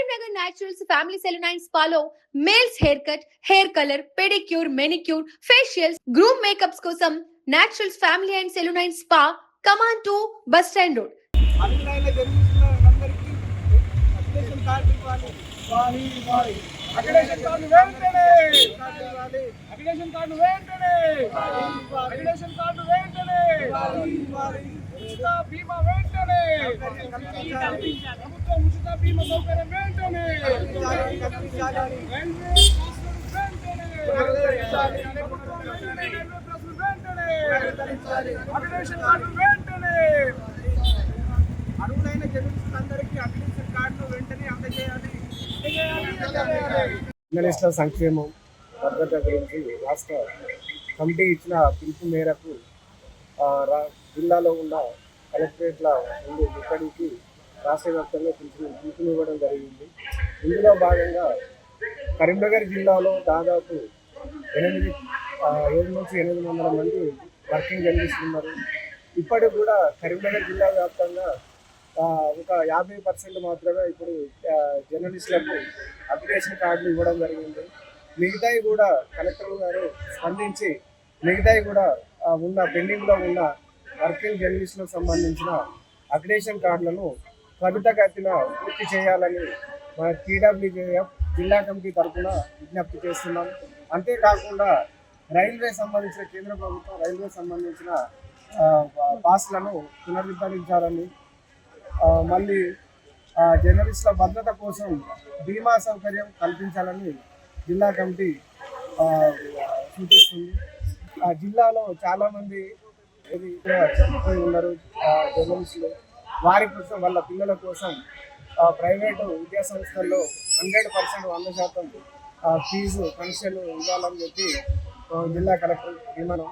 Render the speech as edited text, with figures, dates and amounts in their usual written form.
Karimnagar Naturals Family Salon and Spa లో males hair cut, hair colour, pedicure, manicure, facials, groom makeups కోసం Naturals Family and Salon and Spa, come on to bus stand road. ఉచిత బీమా వెంటనే ప్రభుత్వం ఉచిత బీమా సౌకర్యం వెంటనే అర్హులైన జర్నలిస్టులందరికీ అగ్రికల్చర్ కార్డులు వెంటనే అందజేయాలి. జర్నలిస్టుల సంక్షేమం భద్రత గురించి రాష్ట్ర కమిటీ ఇచ్చిన పిలుపు మేరకు జిల్లాలో ఉన్న కలెక్టరేట్ల ముందు ఇక్కడికి రాష్ట్ర వ్యాప్తంగా పిలుపునివ్వడం జరిగింది. ఇందులో భాగంగా కరీంనగర్ జిల్లాలో దాదాపు 700-800 మంది వర్కింగ్ జర్నలిస్టులు ఉన్నారు. ఇప్పటికి కూడా కరీంనగర్ జిల్లా వ్యాప్తంగా ఒక 50% మాత్రమే ఇప్పుడు జర్నలిస్టులకు అప్లికేషన్ కార్డులు ఇవ్వడం జరిగింది. మిగతాయి కూడా కలెక్టర్ గారు స్పందించి మిగతాయి కూడా ఉన్న పెండింగ్లో ఉన్న వర్కింగ్ జర్నలిస్టులకు సంబంధించిన అప్లికేషన్ కార్డులను త్వరితగతిన పూర్తి చేయాలని మన TWJF జిల్లా కమిటీ తరఫున విజ్ఞప్తి చేస్తున్నాం. అంతేకాకుండా రైల్వే సంబంధించిన కేంద్ర ప్రభుత్వం రైల్వే సంబంధించిన పాస్లను పునరుద్ధరించాలని, మళ్ళీ జర్నలిస్టుల భద్రత కోసం బీమా సౌకర్యం కల్పించాలని జిల్లా కమిటీ సూచిస్తుంది. జిల్లాలో చాలామంది చనిపోయి ఉన్నారు జర్నలిస్టులు. వారి కోసం వాళ్ళ పిల్లల కోసం ప్రైవేటు విద్యా సంస్థల్లో 100% ఫీజు కన్సెషన్ ఇవ్వాలని చెప్పి జిల్లా కలెక్టర్ తీర్మానం